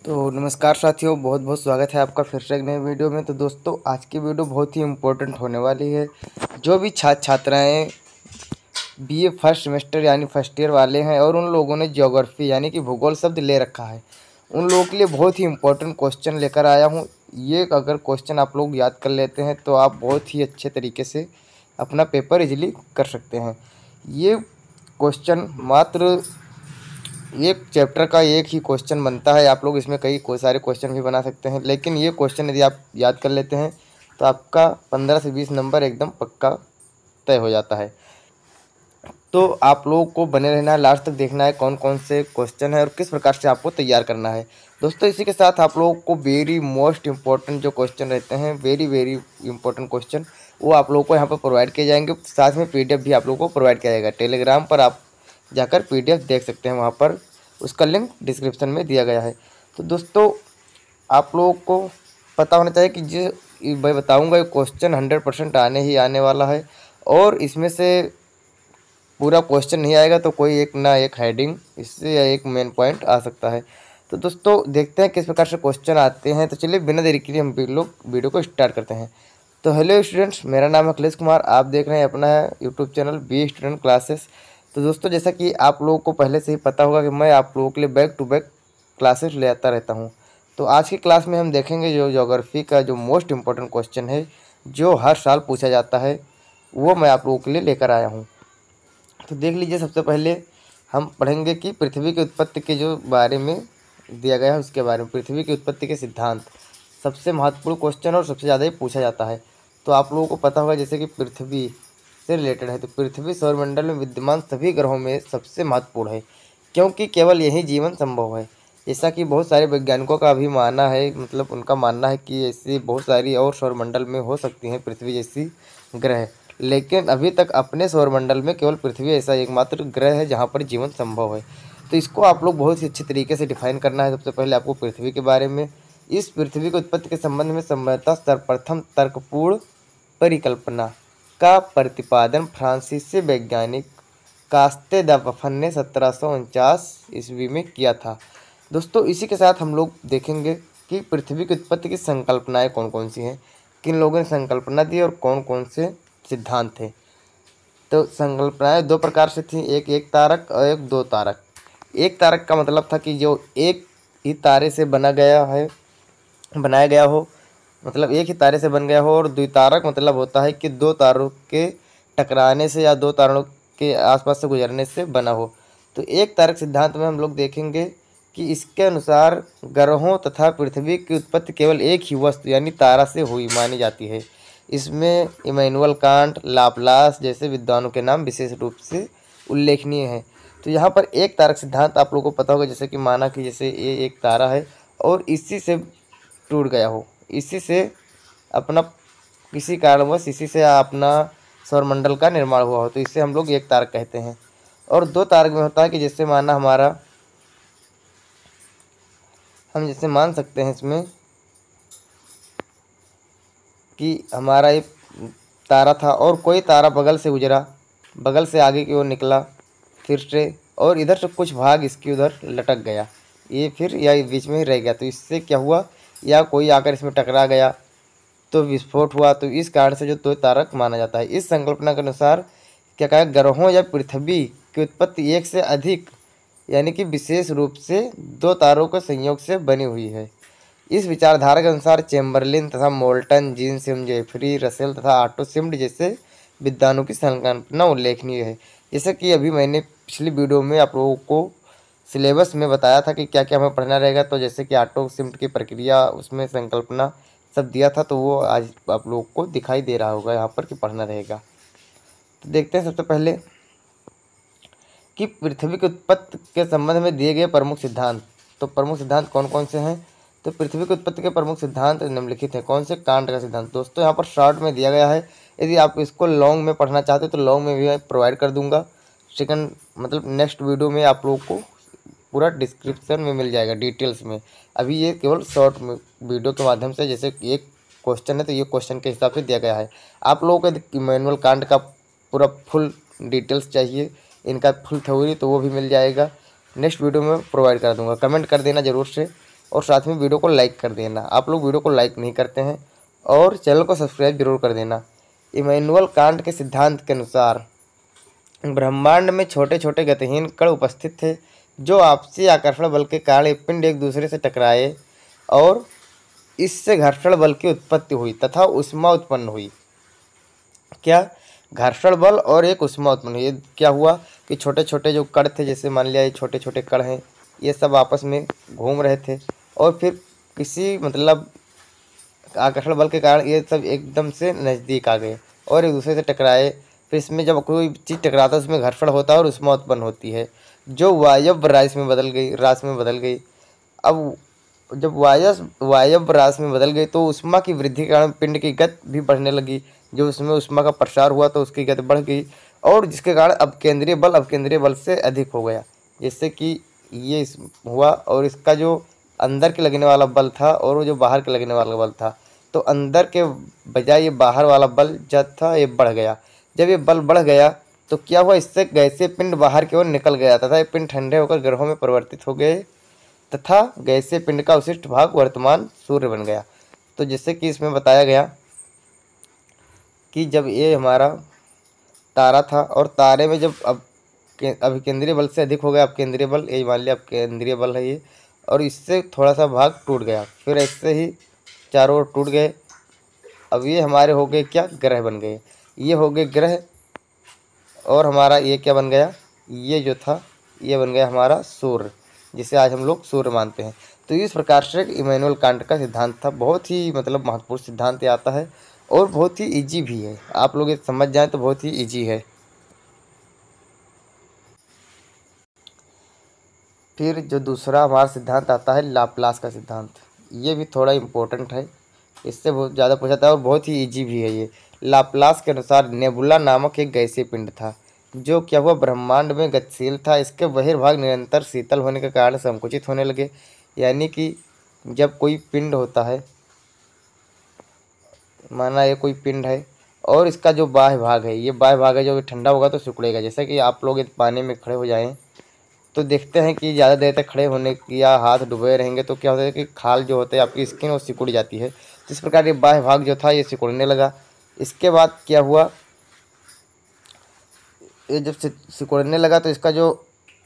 तो नमस्कार साथियों, बहुत बहुत स्वागत है आपका फिर से एक नए वीडियो में। तो दोस्तों, आज की वीडियो बहुत ही इम्पोर्टेंट होने वाली है। जो भी छात्र छात्राएँ बीए फर्स्ट सेमेस्टर यानी फर्स्ट ईयर वाले हैं और उन लोगों ने ज्योग्राफी यानी कि भूगोल शब्द ले रखा है, उन लोगों के लिए बहुत ही इम्पोर्टेंट क्वेश्चन लेकर आया हूँ। ये अगर क्वेश्चन आप लोग याद कर लेते हैं तो आप बहुत ही अच्छे तरीके से अपना पेपर इजीली कर सकते हैं। ये क्वेश्चन मात्र एक चैप्टर का एक ही क्वेश्चन बनता है। आप लोग इसमें कोई सारे क्वेश्चन भी बना सकते हैं, लेकिन ये क्वेश्चन यदि आप याद कर लेते हैं तो आपका 15 से 20 नंबर एकदम पक्का तय हो जाता है। तो आप लोगों को बने रहना है, लास्ट तक देखना है कौन कौन से क्वेश्चन है और किस प्रकार से आपको तैयार करना है। दोस्तों, इसी के साथ आप लोगों को वेरी मोस्ट इम्पोर्टेंट जो क्वेश्चन रहते हैं, वेरी वेरी इंपॉर्टेंट क्वेश्चन, वो आप लोगों को यहाँ पर प्रोवाइड किए जाएंगे। साथ में पीडीएफ भी आप लोगों को प्रोवाइड किया जाएगा। टेलीग्राम पर आप जाकर पीडीएफ देख सकते हैं, वहाँ पर उसका लिंक डिस्क्रिप्शन में दिया गया है। तो दोस्तों, आप लोगों को पता होना चाहिए कि जो मैं बताऊँगा ये क्वेश्चन 100% आने ही आने वाला है, और इसमें से पूरा क्वेश्चन नहीं आएगा तो कोई एक ना एक हेडिंग इससे या एक मेन पॉइंट आ सकता है। तो दोस्तों, देखते हैं किस प्रकार से क्वेश्चन आते हैं। तो चलिए बिना देरी के लिए हम लोग वीडियो को स्टार्ट करते हैं। तो हेलो स्टूडेंट्स, मेरा नाम है अखिलेश कुमार। आप देख रहे हैं अपना YouTube channel B student classes. तो दोस्तों, जैसा कि आप लोगों को पहले से ही पता होगा कि मैं आप लोगों के लिए बैक टू बैक क्लासेस ले आता रहता हूँ। तो आज की क्लास में हम देखेंगे जो ज्योग्राफी का जो मोस्ट इम्पोर्टेंट क्वेश्चन है, जो हर साल पूछा जाता है, वो मैं आप लोगों के लिए लेकर आया हूँ। तो देख लीजिए, सबसे पहले हम पढ़ेंगे कि पृथ्वी की उत्पत्ति के जो बारे में दिया गया है उसके बारे में। पृथ्वी की उत्पत्ति के सिद्धांत सबसे महत्वपूर्ण क्वेश्चन और सबसे ज़्यादा ही पूछा जाता है। तो आप लोगों को पता होगा जैसे कि पृथ्वी से रिलेटेड है, तो पृथ्वी सौरमंडल में विद्यमान सभी ग्रहों में सबसे महत्वपूर्ण है, क्योंकि केवल यही जीवन संभव है। जैसा कि बहुत सारे वैज्ञानिकों का भी मानना है, मतलब उनका मानना है कि ऐसी बहुत सारी और सौरमंडल में हो सकती हैं पृथ्वी जैसी ग्रह, लेकिन अभी तक अपने सौरमंडल में केवल पृथ्वी ऐसा एकमात्र ग्रह है जहाँ पर जीवन संभव है। तो इसको आप लोग बहुत ही अच्छी तरीके से डिफाइन करना है। सबसे पहले आपको पृथ्वी के बारे में, इस पृथ्वी की उत्पत्ति के संबंध में संभवतः सर्वप्रथम तर्कपूर्ण परिकल्पना का प्रतिपादन फ्रांसीसी वैज्ञानिक कास्ते द वफन ने 1749 ईस्वी में किया था। दोस्तों, इसी के साथ हम लोग देखेंगे कि पृथ्वी की उत्पत्ति की संकल्पनाएं कौन कौन सी हैं, किन लोगों ने संकल्पना दी और कौन कौन से सिद्धांत थे। तो संकल्पनाएं दो प्रकार से थी, एक तारक और एक दो तारक। एक तारक का मतलब था कि जो एक ही तारे से बनाया गया हो, मतलब एक ही तारे से बन गया हो। और द्वितारक मतलब होता है कि दो तारों के टकराने से या दो तारों के आसपास से गुजरने से बना हो। तो एक तारक सिद्धांत में हम लोग देखेंगे कि इसके अनुसार ग्रहों तथा पृथ्वी की उत्पत्ति केवल एक ही वस्तु यानी तारा से हुई मानी जाती है। इसमें इमैनुअल कांट, लाप्लास जैसे विद्वानों के नाम विशेष रूप से उल्लेखनीय हैं। तो यहाँ पर एक तारक सिद्धांत आप लोगों को पता होगा, जैसे कि माना कि जैसे ये एक तारा है और इसी से टूट गया हो, इसी से अपना किसी कारणवश इसी से अपना सौरमंडल का निर्माण हुआ हो, तो इसे हम लोग एक तारक कहते हैं। और दो तारक में होता है कि जैसे माना हम जैसे मान सकते हैं इसमें कि हमारा एक तारा था और कोई तारा बगल से गुजरा, बगल से आगे की ओर निकला फिर से, और इधर से कुछ भाग इसकी उधर लटक गया, ये फिर या बीच में ही रह गया। तो इससे क्या हुआ, या कोई आकर इसमें टकरा गया तो विस्फोट हुआ। तो इस कारण से जो दो तारक माना जाता है। इस संकल्पना के अनुसार क्या कहा, ग्रहों या पृथ्वी की उत्पत्ति एक से अधिक यानी कि विशेष रूप से दो तारों के संयोग से बनी हुई है। इस विचारधारा के अनुसार चैम्बरलिन तथा मोल्टन, जीन सिम जेफरी रसेल तथा ऑटो सिम्ड जैसे विद्वानों की संकल्पना उल्लेखनीय है। जैसे कि अभी मैंने पिछली वीडियो में आप लोगों को सिलेबस में बताया था कि क्या क्या हमें पढ़ना रहेगा। तो जैसे कि ऑटो सिम्ड की प्रक्रिया, उसमें संकल्पना सब दिया था, तो वो आज आप लोगों को दिखाई दे रहा होगा यहाँ पर कि पढ़ना रहेगा। तो देखते हैं सबसे पहले कि पृथ्वी की उत्पत्ति के संबंध में दिए गए प्रमुख सिद्धांत। तो प्रमुख सिद्धांत कौन कौन से हैं। तो पृथ्वी की उत्पत्ति के प्रमुख सिद्धांत निम्नलिखित हैं। कौन से, कांट का सिद्धांत। दोस्तों, यहाँ पर शॉर्ट में दिया गया है, यदि आप इसको लॉन्ग में पढ़ना चाहते हो तो लॉन्ग में भी मैं प्रोवाइड कर दूंगा। सेकंड मतलब नेक्स्ट वीडियो में आप लोगों को पूरा डिस्क्रिप्शन में मिल जाएगा डिटेल्स में। अभी ये केवल शॉर्ट में वीडियो के माध्यम से, जैसे एक क्वेश्चन है तो ये क्वेश्चन के हिसाब से दिया गया है। आप लोगों को इमैनुअल कांट का पूरा फुल डिटेल्स चाहिए, इनका फुल थ्योरी, तो वो भी मिल जाएगा, नेक्स्ट वीडियो में प्रोवाइड कर दूंगा। कमेंट कर देना ज़रूर से और साथ में वीडियो को लाइक कर देना। आप लोग वीडियो को लाइक नहीं करते हैं और चैनल को सब्सक्राइब जरूर कर देना। इमैनुअल कांट के सिद्धांत के अनुसार ब्रह्मांड में छोटे छोटे गतिहीन कण उपस्थित थे जो आपसी आकर्षण बल के कारण ये पिंड एक दूसरे से टकराए और इससे घर्षण बल की उत्पत्ति हुई तथा ऊष्मा उत्पन्न हुई। क्या? घर्षण बल और एक ऊष्मा उत्पन्न हुई। ये क्या हुआ कि छोटे छोटे जो कण थे, जैसे मान लिया ये छोटे छोटे कण हैं, ये सब आपस में घूम रहे थे और फिर किसी मतलब आकर्षण बल के कारण ये सब एकदम से नज़दीक आ गए और एक दूसरे से टकराए। फिर इसमें जब कोई चीज़ टकराता है उसमें घर्षण होता है और ऊष्मा उत्पन्न होती है जो वायव्य राशि में बदल गई। अब जब वायव्य राशि में बदल गई तो ऊष्मा की वृद्धि के कारण पिंड की गति भी बढ़ने लगी। जो उसमें ऊष्मा का प्रसार हुआ तो उसकी गति बढ़ गई और जिसके कारण अपकेंद्रीय बल से अधिक हो गया, जिससे कि ये हुआ। और इसका जो अंदर के लगने वाला बल था और वो जो बाहर के लगने वाला बल था, तो अंदर के बजाय ये बाहर वाला बल जब था ये बढ़ गया। जब ये बल बढ़ गया तो क्या हुआ, इससे गैसीय पिंड बाहर की ओर निकल गया तथा ये पिंड ठंडे होकर ग्रहों में परिवर्तित हो गए तथा गैसीय पिंड का अवशिष्ट भाग वर्तमान सूर्य बन गया। तो जैसे कि इसमें बताया गया कि जब ये हमारा तारा था और तारे में जब अभिकेंद्रीय बल से अधिक हो गया अपकेंद्रीय बल, ये मान लिया अपकेंद्रीय बल है ये, और इससे थोड़ा सा भाग टूट गया, फिर ऐसे ही चारों ओर टूट गए। अब ये हमारे हो गए क्या, ग्रह बन गए। ये हो गए ग्रह और हमारा ये क्या बन गया, ये जो था ये बन गया हमारा सूर्य, जिसे आज हम लोग सूर्य मानते हैं। तो इस प्रकार से इमैनुअल कांट का सिद्धांत था। बहुत ही मतलब महत्वपूर्ण सिद्धांत आता है और बहुत ही इजी भी है। आप लोग ये समझ जाएं तो बहुत ही इजी है। फिर जो दूसरा हमारा सिद्धांत आता है लाप्लास का सिद्धांत, ये भी थोड़ा इम्पोर्टेंट है, इससे बहुत ज़्यादा पूछा था और बहुत ही इजी भी है ये। लाप्लास के अनुसार नेबुला नामक एक गैसीय पिंड था जो क्या हुआ, ब्रह्मांड में गतिशील था। इसके बहिर्भाग निरंतर शीतल होने के कारण संकुचित होने लगे। यानी कि जब कोई पिंड होता है, माना ये कोई पिंड है और इसका जो बाह्य भाग है, ये बाह्य भाग है, जो ठंडा होगा तो सिकुड़ेगा। जैसे कि आप लोग पानी में खड़े हो जाएं तो देखते हैं कि ज़्यादा देर तक खड़े होने या हाथ डुबे रहेंगे तो क्या होता है कि खाल जो होते हैं आपकी स्किन वो सिकुड़ जाती है। तो इस प्रकार ये बाह्य भाग जो था ये सिकुड़ने लगा। इसके बाद क्या हुआ, ये जब सिकुड़ने लगा तो इसका जो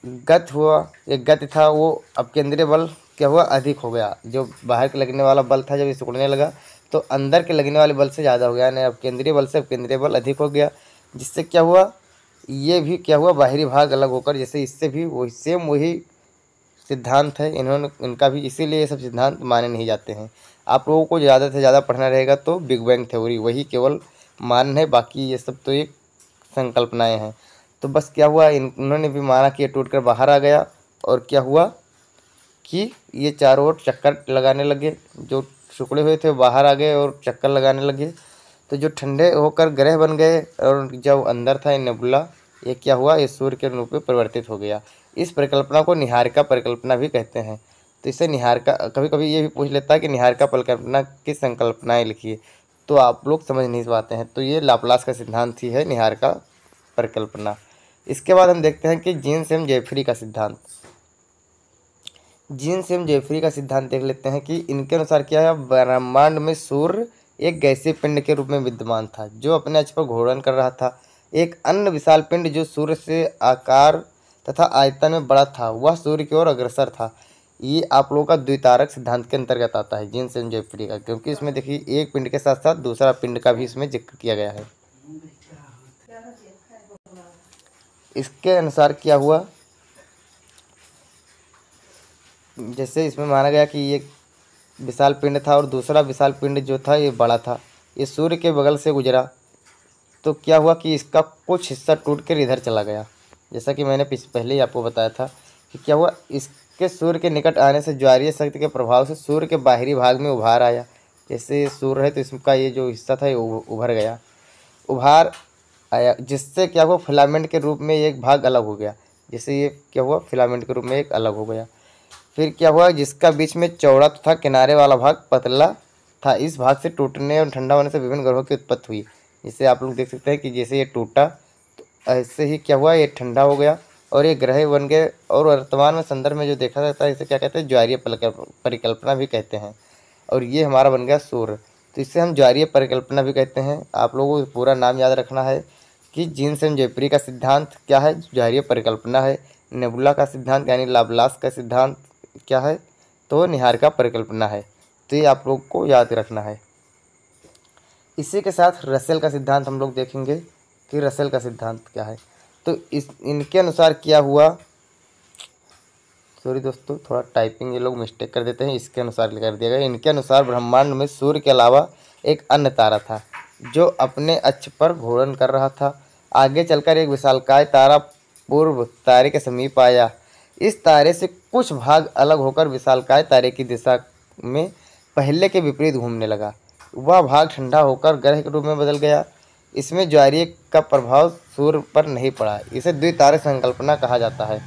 गति हुआ, ये गति था वो अपकेंद्रीय बल क्या हुआ, अधिक हो गया। जो बाहर के लगने वाला बल था जब ये सिकुड़ने लगा तो अंदर के लगने वाले बल से ज़्यादा हो गया, यानी अपकेंद्रीय बल से अपकेंद्रीय बल अधिक हो गया। जिससे क्या हुआ, ये भी क्या हुआ, बाहरी भाग अलग होकर, जैसे इससे भी वही सेम वही सिद्धांत है। इनका भी इसीलिए ये सब सिद्धांत माने नहीं जाते हैं। आप लोगों को ज़्यादा से ज़्यादा पढ़ना रहेगा तो बिग बैंग थ्योरी वही केवल मान है, बाकी ये सब तो एक संकल्पनाएं हैं। तो बस क्या हुआ, इन्होंने भी माना कि ये टूट कर बाहर आ गया और क्या हुआ कि ये चारों ओर चक्कर लगाने लगे। जो सिकुड़े हुए थे वो बाहर आ गए और चक्कर लगाने लगे। तो जो ठंडे होकर ग्रह बन गए और जब अंदर था ये नेबुला, ये क्या हुआ, ये सूर्य के रूप में परिवर्तित हो गया। इस परिकल्पना को निहारिका परिकल्पना भी कहते हैं। तो इसे निहारिका, कभी कभी ये भी पूछ लेता है कि निहारिका परिकल्पना की संकल्पनाएं लिखिए, तो आप लोग समझ नहीं पाते हैं। तो ये लाप्लास का सिद्धांत ही है, निहारिका परिकल्पना। इसके बाद हम देखते हैं कि जीन्स एम जेफरी का सिद्धांत। जीन्स एम जेफरी का सिद्धांत देख लेते हैं कि इनके अनुसार क्या है, ब्रह्मांड में सूर्य एक गैसीय पिंड के रूप में विद्यमान था जो अपने अक्ष पर घूर्णन कर रहा था। एक अन्य विशाल पिंड जो सूर्य से आकार तथा आयतन में बड़ा था वह सूर्य की ओर अग्रसर था। ये आप लोगों का द्वितारक सिद्धांत के अंतर्गत आता है, जीन्स एम जेफरी का, क्योंकि इसमें देखिए एक पिंड के साथ साथ दूसरा पिंड का भी इसमें जिक्र किया गया है। इसके अनुसार क्या हुआ, जैसे इसमें माना गया कि ये विशाल पिंड था और दूसरा विशाल पिंड जो था ये बड़ा था, ये सूर्य के बगल से गुजरा। तो क्या हुआ कि इसका कुछ हिस्सा टूट कर इधर चला गया। जैसा कि मैंने पहले ही आपको बताया था कि क्या हुआ, इसके सूर्य के निकट आने से ज्वारीय शक्ति के प्रभाव से सूर्य के बाहरी भाग में उभार आया। जैसे ये सूर्य है तो इसका ये जो हिस्सा था ये उभार आया, जिससे क्या हुआ, फिलामेंट के रूप में एक भाग अलग हो गया। जैसे ये क्या हुआ, फिलामेंट के रूप में एक अलग हो गया। फिर क्या हुआ, जिसका बीच में चौड़ा था, किनारे वाला भाग पतला था। इस भाग से टूटने और ठंडा होने से विभिन्न ग्रहों की उत्पत्ति हुई। जिसे आप लोग देख सकते हैं कि जैसे ये टूटा तो ऐसे ही क्या हुआ, ये ठंडा हो गया और ये ग्रह बन गए। और वर्तमान में संदर्भ में जो देखा जाता है इसे क्या कहते हैं, ज्वारीय परिकल्पना भी कहते हैं। और ये हमारा बन गया सूर्य, तो इसे हम ज्वारीय परिकल्पना भी कहते हैं। आप लोगों को पूरा नाम याद रखना है कि जीन्स एंड जेपरी का सिद्धांत क्या है, ज्वारीय परिकल्पना है। नेबुला का सिद्धांत यानी लाप्लास का सिद्धांत क्या है, तो निहारिका परिकल्पना है। तो ये आप लोग को याद रखना है। इसी के साथ रसेल का सिद्धांत हम लोग देखेंगे कि रसेल का सिद्धांत क्या है। तो इनके अनुसार क्या हुआ, सॉरी दोस्तों थोड़ा टाइपिंग ये लोग मिस्टेक कर देते हैं, इसके अनुसार कर दिया गया। इनके अनुसार ब्रह्मांड में सूर्य के अलावा एक अन्य तारा था जो अपने अक्ष पर घूर्णन कर रहा था। आगे चलकर एक विशालकाय तारा पूर्व तारे के समीप आया। इस तारे से कुछ भाग अलग होकर विशालकाय तारे की दिशा में पहले के विपरीत घूमने लगा। वह भाग ठंडा होकर ग्रह के रूप में बदल गया। इसमें ज्वारीय का प्रभाव सूर्य पर नहीं पड़ा। इसे द्वितारक संकल्पना कहा जाता है।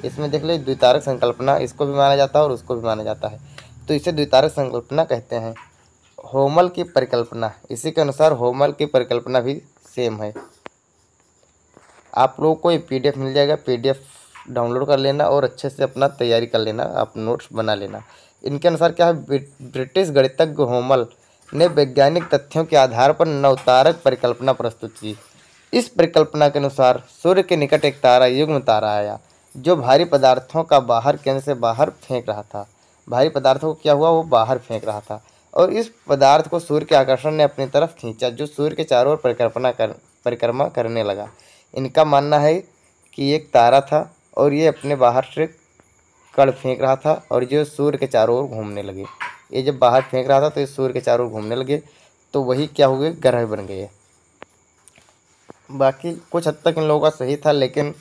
इसमें देख लीजिए द्वितारक संकल्पना, इसको भी माना जाता है और उसको भी माना जाता है, तो इसे द्वितारक संकल्पना कहते हैं। होमल की परिकल्पना, इसी के अनुसार होमल की परिकल्पना भी सेम है। आप लोगों को ये पीडीएफ मिल जाएगा, पीडीएफ डाउनलोड कर लेना और अच्छे से अपना तैयारी कर लेना, आप नोट्स बना लेना। इनके अनुसार क्या है, ब्रिटिश गणितज्ञ होमल ने वैज्ञानिक तथ्यों के आधार पर नवतारक परिकल्पना प्रस्तुत की। इस परिकल्पना के अनुसार सूर्य के निकट एक तारा युग्म तारा आया जो भारी पदार्थों का बाहर केंद्र से बाहर फेंक रहा था। भारी पदार्थों को क्या हुआ, वो बाहर फेंक रहा था और इस पदार्थ को सूर्य के आकर्षण ने अपनी तरफ खींचा जो सूर्य के चारों ओर परिक्रमा करने लगा। इनका मानना है कि एक तारा था और ये अपने बाहर से कण फेंक रहा था और जो सूर्य के चारों ओर घूमने लगे। ये जब बाहर फेंक रहा था तो ये सूर्य के चारों ओर घूमने लगे, तो वही क्या हुए, ग्रह बन गए। बाकी कुछ हद तक इन लोगों का सही था, लेकिन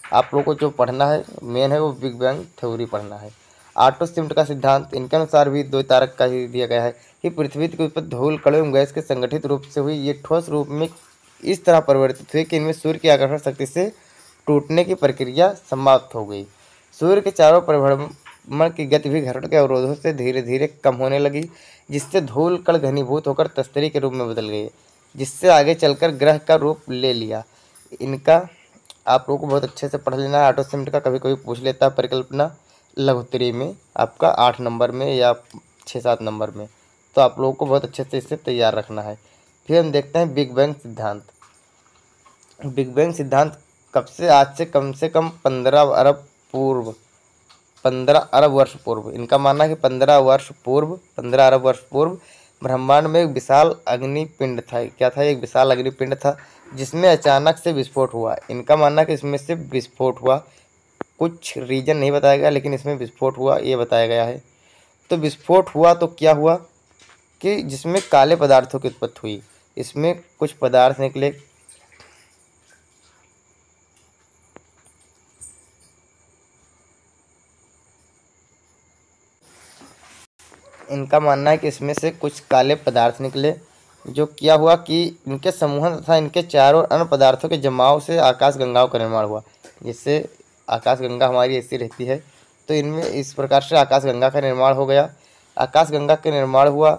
आप लोगों को जो पढ़ना है मेन है वो बिग बैंग थ्योरी पढ़ना है। ऑटो शिफ्ट का सिद्धांत, इनके अनुसार भी द्वितारक का ही दिया गया है कि पृथ्वी की उत्पत्ति धूल कण एवं गैस के संगठित रूप से हुई। ये ठोस रूप में इस तरह परिवर्तित हुए कि इनमें सूर्य की आकर्षण शक्ति से टूटने की प्रक्रिया समाप्त हो गई। सूर्य के चारों परिभ्रमण की गति भी घर्षण के अवरोधों से धीरे धीरे कम होने लगी, जिससे धूल कण घनीभूत होकर तस्तरी के रूप में बदल गए, जिससे आगे चलकर ग्रह का रूप ले लिया। इनका आप लोगों को बहुत अच्छे से पढ़ लेना है। ऑटो शिफ्ट का कभी कभी पूछ लेता है परिकल्पना लघुत्तरी में, आपका 8 नंबर में या 6-7 नंबर में, तो आप लोगों को बहुत अच्छे से इससे तैयार रखना है। फिर हम देखते हैं बिग बैंग सिद्धांत। बिग बैंग सिद्धांत कब से, आज से कम 15 अरब पूर्व, 15 अरब वर्ष पूर्व। इनका मानना है कि 15 अरब वर्ष पूर्व ब्रह्मांड में एक विशाल अग्निपिंड था। क्या था, एक विशाल अग्निपिंड था जिसमें अचानक से विस्फोट हुआ। इनका मानना है कि इसमें से विस्फोट हुआ, कुछ रीजन नहीं बताया गया लेकिन इसमें विस्फोट हुआ ये बताया गया है। तो विस्फोट हुआ तो क्या हुआ कि जिसमें काले पदार्थों की उत्पत्ति हुई। इसमें कुछ पदार्थ निकले, इनका मानना है कि इसमें से कुछ काले पदार्थ निकले। जो क्या हुआ कि इनके समूहन तथा इनके चारों अन्य पदार्थों के जमाव से आकाशगंगाओं का निर्माण हुआ। जिससे आकाशगंगा हमारी ऐसी रहती है, तो इनमें इस प्रकार से आकाशगंगा का निर्माण हो गया। आकाशगंगा का निर्माण हुआ,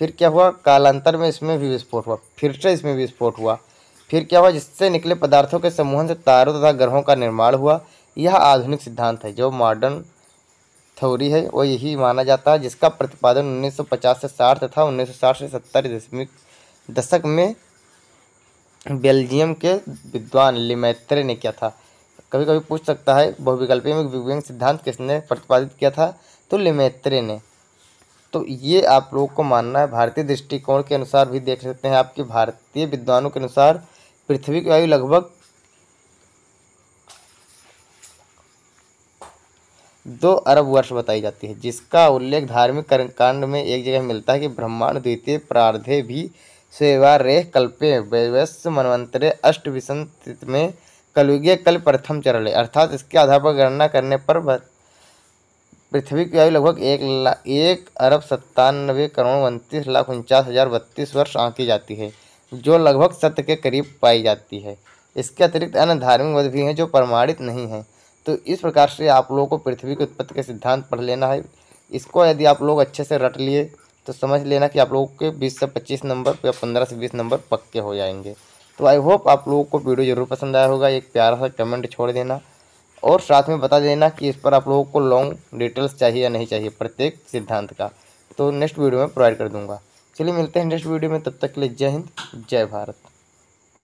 फिर क्या हुआ, कालांतर में इसमें भी विस्फोट हुआ, फिर से इसमें भी विस्फोट हुआ। फिर क्या हुआ, जिससे निकले पदार्थों के समूहन से तारों तथा ग्रहों का निर्माण हुआ। यह आधुनिक सिद्धांत है। जो मॉडर्न थ्योरी है वो यही माना जाता है, जिसका प्रतिपादन 1950 से 60 तथा 1960 से 70 दशक में बेल्जियम के विद्वान लेमैत्रे ने किया था। कभी कभी पूछ सकता है बहुविकल्पीय में बिग बैंग सिद्धांत किसने प्रतिपादित किया था, तो लेमैत्रे ने। तो ये आप लोगों को मानना है। भारतीय दृष्टिकोण के अनुसार भी देख सकते हैं आपके भारतीय विद्वानों के अनुसार पृथ्वी की आयु लगभग 2 अरब वर्ष बताई जाती है, जिसका उल्लेख धार्मिक कर्मकांड में एक जगह मिलता है कि ब्रह्मांड द्वितीय प्रार्धे भी सेवारेह कल्पे वैवस्य मनवंतरे अष्टविंशति में कलयुगीय कल प्रथम चरण है। अर्थात इसके आधार पर गणना करने पर पृथ्वी की आयु लगभग 1,97,29,29,49,32 वर्ष आंकी जाती है, जो लगभग सत्य के करीब पाई जाती है। इसके अतिरिक्त अन्य धार्मिक मत भी हैं जो प्रमाणित नहीं हैं। तो इस प्रकार से आप लोगों को पृथ्वी की उत्पत्ति के सिद्धांत पढ़ लेना है। इसको यदि आप लोग अच्छे से रट लिए तो समझ लेना कि आप लोगों के 20 से 25 नंबर या 15 से 20 नंबर पक्के हो जाएंगे। तो आई होप आप लोगों को वीडियो ज़रूर पसंद आया होगा। एक प्यारा सा कमेंट छोड़ देना और साथ में बता देना कि इस पर आप लोगों को लॉन्ग डिटेल्स चाहिए या नहीं चाहिए प्रत्येक सिद्धांत का, तो नेक्स्ट वीडियो में प्रोवाइड कर दूंगा। चलिए मिलते हैं नेक्स्ट वीडियो में, तब तक के लिए जय हिंद जय भारत।